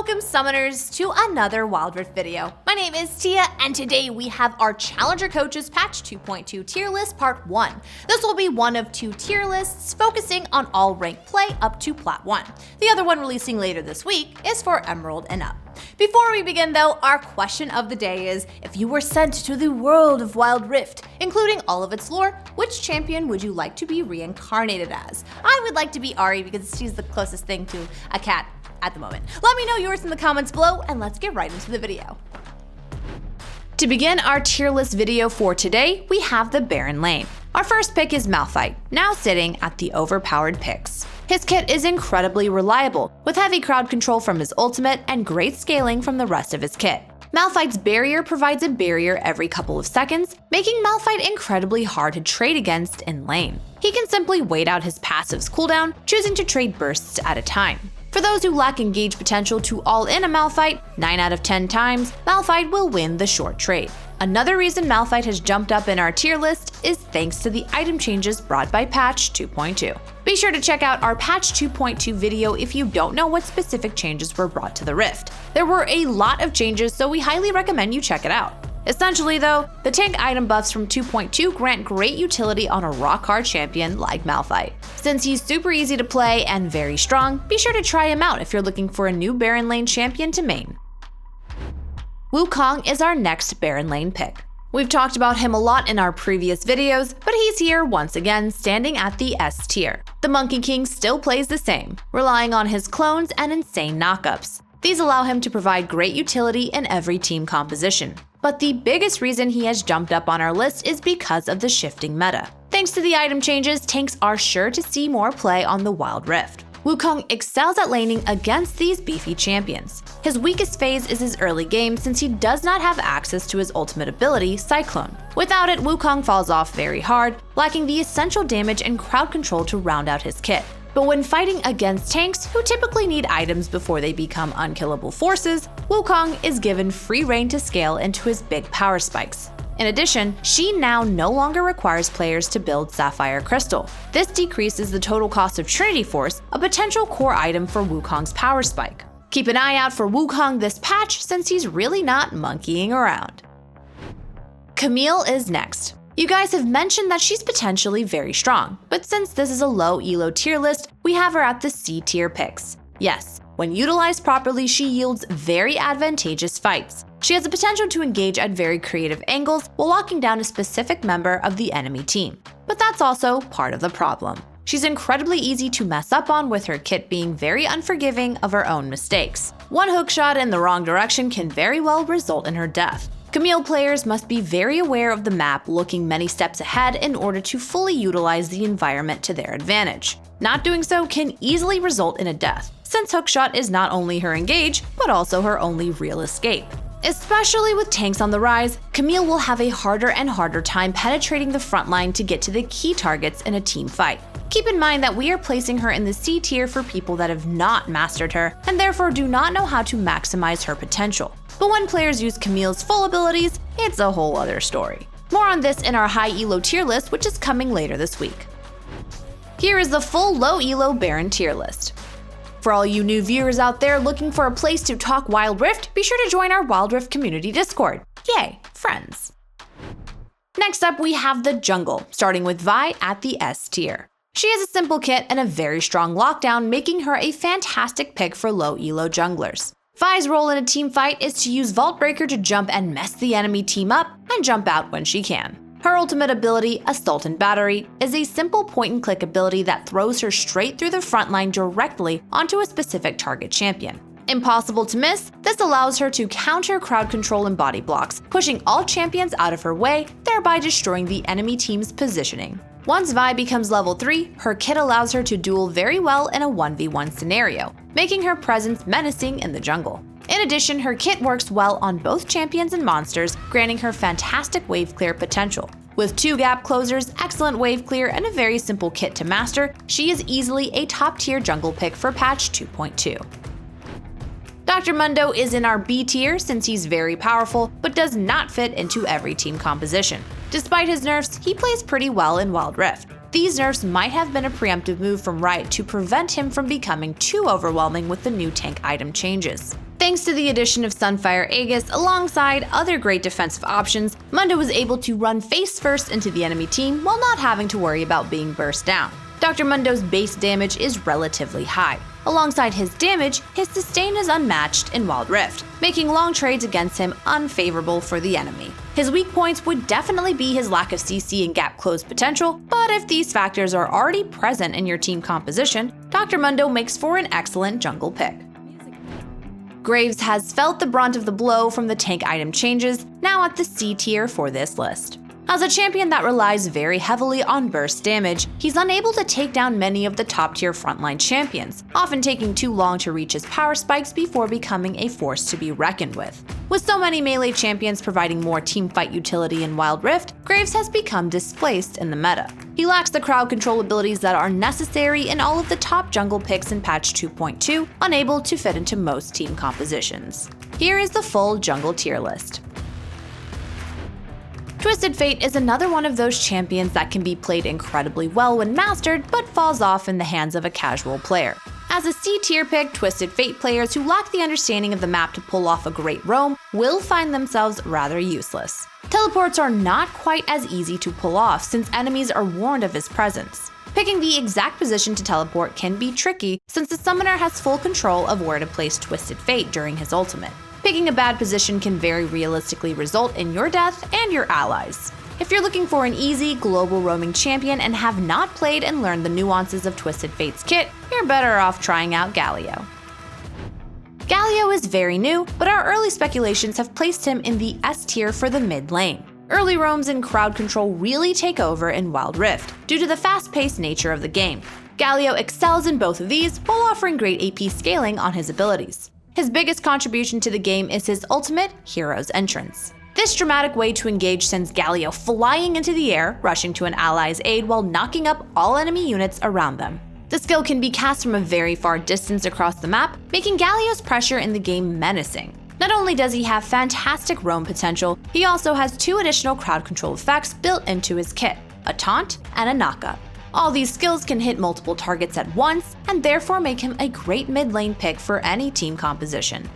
Welcome summoners to another Wild Rift video. My name is Tia and today we have our Challenger Coaches Patch 2.2 tier list part 1. This will be one of two tier lists focusing on all ranked play up to Plat 1. The other one releasing later this week is for Emerald and up. Before we begin though, our question of the day is, if you were sent to the world of Wild Rift, including all of its lore, which champion would you like to be reincarnated as? I would like to be Ari because she's the closest thing to a cat at the moment. Let me know yours in the comments below and let's get right into the video. To begin our tier list video for today, we have the Baron lane. Our first pick is Malphite, now sitting at the overpowered picks. His kit is incredibly reliable, with heavy crowd control from his ultimate and great scaling from the rest of his kit. Malphite's barrier provides a barrier every couple of seconds, making Malphite incredibly hard to trade against in lane. He can simply wait out his passive's cooldown, choosing to trade bursts at a time. For those who lack engage potential to all-in a Malphite, 9 out of 10 times, Malphite will win the short trade. Another reason Malphite has jumped up in our tier list is thanks to the item changes brought by Patch 2.2. Be sure to check out our Patch 2.2 video if you don't know what specific changes were brought to the Rift. There were a lot of changes, so we highly recommend you check it out. Essentially though, the tank item buffs from 2.2 grant great utility on a rock hard champion like Malphite. Since he's super easy to play and very strong, be sure to try him out if you're looking for a new Baron lane champion to main. Wukong is our next Baron lane pick. We've talked about him a lot in our previous videos, but he's here once again standing at the S tier. The Monkey King still plays the same, relying on his clones and insane knockups. These allow him to provide great utility in every team composition. But the biggest reason he has jumped up on our list is because of the shifting meta. Thanks to the item changes, tanks are sure to see more play on the Wild Rift. Wukong excels at laning against these beefy champions. His weakest phase is his early game since he does not have access to his ultimate ability, Cyclone. Without it, Wukong falls off very hard, lacking the essential damage and crowd control to round out his kit. But when fighting against tanks, who typically need items before they become unkillable forces, Wukong is given free reign to scale into his big power spikes. In addition, she now no longer requires players to build Sapphire Crystal. This decreases the total cost of Trinity Force, a potential core item for Wukong's power spike. Keep an eye out for Wukong this patch since he's really not monkeying around. Camille is next. You guys have mentioned that she's potentially very strong, but since this is a low elo tier list, we have her at the C tier picks. Yes, when utilized properly, she yields very advantageous fights. She has the potential to engage at very creative angles while locking down a specific member of the enemy team. But that's also part of the problem. She's incredibly easy to mess up on, with her kit being very unforgiving of her own mistakes. One hookshot in the wrong direction can very well result in her death. Camille players must be very aware of the map, looking many steps ahead in order to fully utilize the environment to their advantage. Not doing so can easily result in a death, since hookshot is not only her engage, but also her only real escape. Especially with tanks on the rise, Camille will have a harder and harder time penetrating the front line to get to the key targets in a team fight. Keep in mind that we are placing her in the C tier for people that have not mastered her and therefore do not know how to maximize her potential. But when players use Camille's full abilities, it's a whole other story. More on this in our high elo tier list, which is coming later this week. Here is the full low elo Baron tier list. For all you new viewers out there looking for a place to talk Wild Rift, be sure to join our Wild Rift community Discord. Yay, friends. Next up, we have the jungle, starting with Vi at the S tier. She has a simple kit and a very strong lockdown, making her a fantastic pick for low elo junglers. Vi's role in a team fight is to use Vault Breaker to jump and mess the enemy team up and jump out when she can. Her ultimate ability, Assault and Battery, is a simple point-and-click ability that throws her straight through the front line directly onto a specific target champion. Impossible to miss, this allows her to counter crowd control and body blocks, pushing all champions out of her way, thereby destroying the enemy team's positioning. Once Vi becomes level 3, her kit allows her to duel very well in a 1v1 scenario, making her presence menacing in the jungle. In addition, her kit works well on both champions and monsters, granting her fantastic wave clear potential. With 2 gap closers, excellent wave clear, and a very simple kit to master, she is easily a top tier jungle pick for patch 2.2. Dr. Mundo is in our B tier since he's very powerful, but does not fit into every team composition. Despite his nerfs, he plays pretty well in Wild Rift. These nerfs might have been a preemptive move from Riot to prevent him from becoming too overwhelming with the new tank item changes. Thanks to the addition of Sunfire Aegis alongside other great defensive options, Mundo was able to run face first into the enemy team while not having to worry about being burst down. Dr. Mundo's base damage is relatively high. Alongside his damage, his sustain is unmatched in Wild Rift, making long trades against him unfavorable for the enemy. His weak points would definitely be his lack of CC and gap close potential, but if these factors are already present in your team composition, Dr. Mundo makes for an excellent jungle pick. Graves has felt the brunt of the blow from the tank item changes, now at the C tier for this list. As a champion that relies very heavily on burst damage, he's unable to take down many of the top-tier frontline champions, often taking too long to reach his power spikes before becoming a force to be reckoned with. With so many melee champions providing more teamfight utility in Wild Rift, Graves has become displaced in the meta. He lacks the crowd control abilities that are necessary in all of the top jungle picks in patch 2.2, unable to fit into most team compositions. Here is the full jungle tier list. Twisted Fate is another one of those champions that can be played incredibly well when mastered, but falls off in the hands of a casual player. As a C-tier pick, Twisted Fate players who lack the understanding of the map to pull off a great roam will find themselves rather useless. Teleports are not quite as easy to pull off since enemies are warned of his presence. Picking the exact position to teleport can be tricky since the summoner has full control of where to place Twisted Fate during his ultimate. Picking a bad position can very realistically result in your death and your allies. If you're looking for an easy, global roaming champion and have not played and learned the nuances of Twisted Fate's kit, you're better off trying out Galio. Galio is very new, but our early speculations have placed him in the S tier for the mid lane. Early roams and crowd control really take over in Wild Rift, due to the fast-paced nature of the game. Galio excels in both of these while offering great AP scaling on his abilities. His biggest contribution to the game is his ultimate, Hero's Entrance. This dramatic way to engage sends Galio flying into the air, rushing to an ally's aid while knocking up all enemy units around them. The skill can be cast from a very far distance across the map, making Galio's pressure in the game menacing. Not only does he have fantastic roam potential, he also has two additional crowd control effects built into his kit, a taunt and a knockup. All these skills can hit multiple targets at once, and therefore make him a great mid-lane pick for any team composition.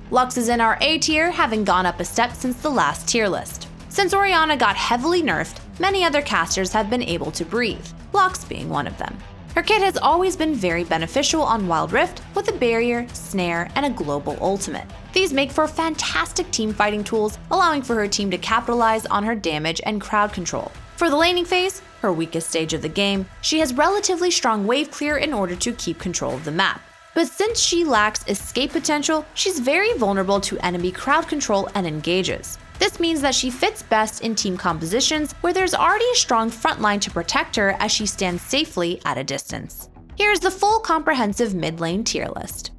Lux is in our A tier, having gone up a step since the last tier list. Since Orianna got heavily nerfed, many other casters have been able to breathe, Lux being one of them. Her kit has always been very beneficial on Wild Rift, with a barrier, snare, and a global ultimate. These make for fantastic team fighting tools, allowing for her team to capitalize on her damage and crowd control. For the laning phase, her weakest stage of the game, she has relatively strong wave clear in order to keep control of the map. But since she lacks escape potential, she's very vulnerable to enemy crowd control and engages. This means that she fits best in team compositions where there's already a strong front line to protect her as she stands safely at a distance. Here's the full comprehensive mid lane tier list.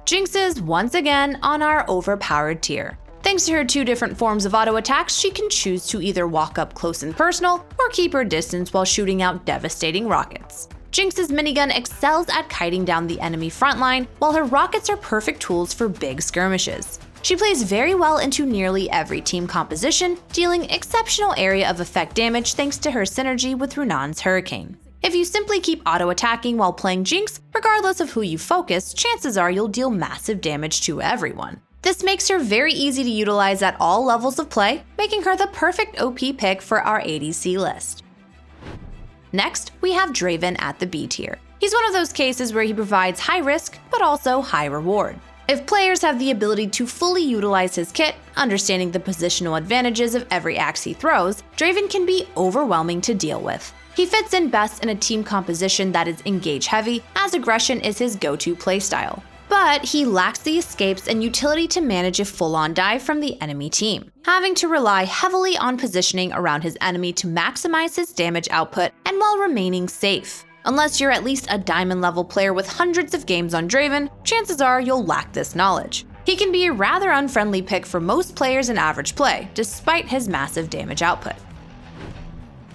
Jinx is once again on our overpowered tier. Thanks to her two different forms of auto attacks, she can choose to either walk up close and personal or keep her distance while shooting out devastating rockets. Jinx's minigun excels at kiting down the enemy frontline, while her rockets are perfect tools for big skirmishes. She plays very well into nearly every team composition, dealing exceptional area of effect damage thanks to her synergy with Runan's Hurricane. If you simply keep auto-attacking while playing Jinx, regardless of who you focus, chances are you'll deal massive damage to everyone. This makes her very easy to utilize at all levels of play, making her the perfect OP pick for our ADC list. Next, we have Draven at the B tier. He's one of those cases where he provides high risk, but also high reward. If players have the ability to fully utilize his kit, understanding the positional advantages of every axe he throws, Draven can be overwhelming to deal with. He fits in best in a team composition that is engage heavy, as aggression is his go-to playstyle. But he lacks the escapes and utility to manage a full-on dive from the enemy team, having to rely heavily on positioning around his enemy to maximize his damage output and while remaining safe. Unless you're at least a diamond level player with hundreds of games on Draven, chances are you'll lack this knowledge. He can be a rather unfriendly pick for most players in average play, despite his massive damage output.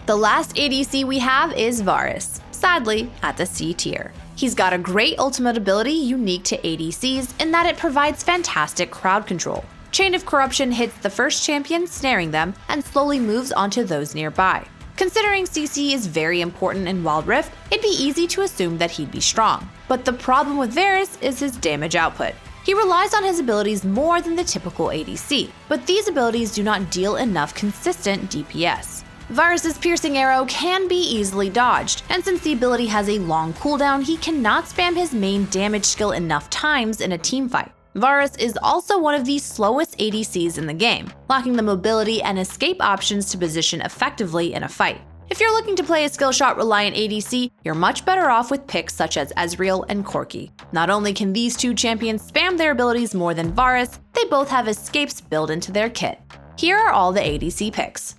The last ADC we have is Varus, sadly at the C tier. He's got a great ultimate ability unique to ADCs in that it provides fantastic crowd control. Chain of Corruption hits the first champion, snaring them, and slowly moves onto those nearby. Considering CC is very important in Wild Rift, it'd be easy to assume that he'd be strong. But the problem with Varus is his damage output. He relies on his abilities more than the typical ADC, but these abilities do not deal enough consistent DPS. Varus's piercing arrow can be easily dodged, and since the ability has a long cooldown, he cannot spam his main damage skill enough times in a teamfight. Varus is also one of the slowest ADCs in the game, lacking the mobility and escape options to position effectively in a fight. If you're looking to play a skill shot reliant ADC, you're much better off with picks such as Ezreal and Corki. Not only can these two champions spam their abilities more than Varus, they both have escapes built into their kit. Here are all the ADC picks.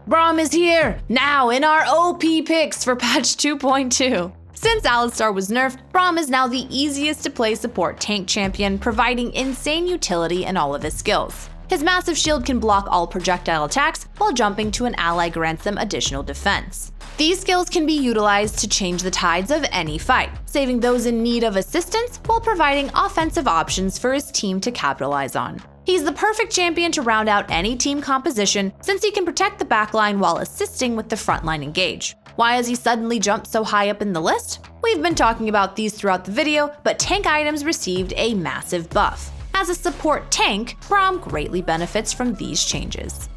Braum is here, now in our OP picks for patch 2.2. Since Alistar was nerfed, Braum is now the easiest to play support tank champion, providing insane utility in all of his skills. His massive shield can block all projectile attacks, while jumping to an ally grants them additional defense. These skills can be utilized to change the tides of any fight, saving those in need of assistance while providing offensive options for his team to capitalize on. He's the perfect champion to round out any team composition since he can protect the backline while assisting with the frontline engage. Why has he suddenly jumped so high up in the list? We've been talking about these throughout the video, but tank items received a massive buff. As a support tank, Braum greatly benefits from these changes.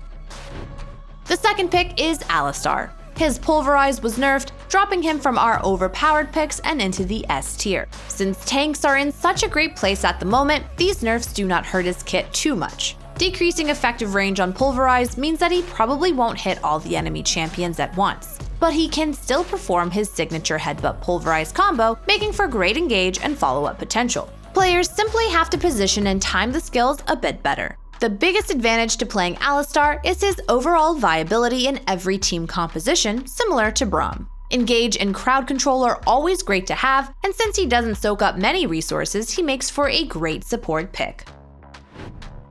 The second pick is Alistar. His Pulverize was nerfed, dropping him from our overpowered picks and into the S tier. Since tanks are in such a great place at the moment, these nerfs do not hurt his kit too much. Decreasing effective range on Pulverize means that he probably won't hit all the enemy champions at once, but he can still perform his signature headbutt Pulverize combo, making for great engage and follow-up potential. Players simply have to position and time the skills a bit better. The biggest advantage to playing Alistar is his overall viability in every team composition, similar to Braum. Engage and crowd control are always great to have, and since he doesn't soak up many resources, he makes for a great support pick.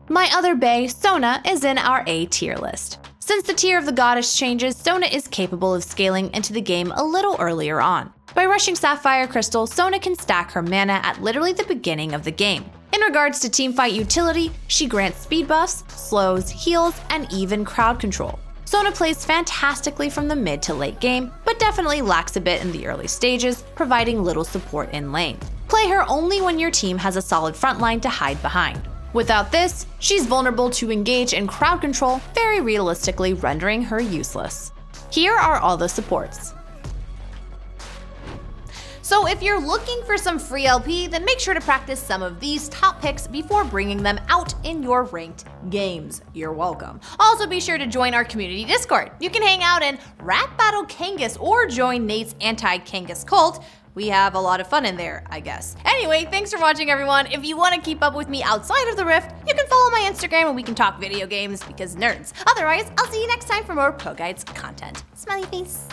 My other bae, Sona, is in our A tier list. Since the tier of the goddess changes, Sona is capable of scaling into the game a little earlier on. By rushing Sapphire Crystal, Sona can stack her mana at literally the beginning of the game. In regards to teamfight utility, she grants speed buffs, slows, heals, and even crowd control. Sona plays fantastically from the mid to late game, but definitely lacks a bit in the early stages, providing little support in lane. Play her only when your team has a solid frontline to hide behind. Without this, she's vulnerable to engage and crowd control, very realistically rendering her useless. Here are all the supports. So if you're looking for some free LP, then make sure to practice some of these top picks before bringing them out in your ranked games. You're welcome. Also be sure to join our community Discord. You can hang out and rap battle Kangas or join Nate's anti-Kangas cult. We have a lot of fun in there, I guess. Anyway, thanks for watching, everyone. If you want to keep up with me outside of the Rift, you can follow my Instagram and we can talk video games because nerds. Otherwise, I'll see you next time for more ProGuides content. Smiley face.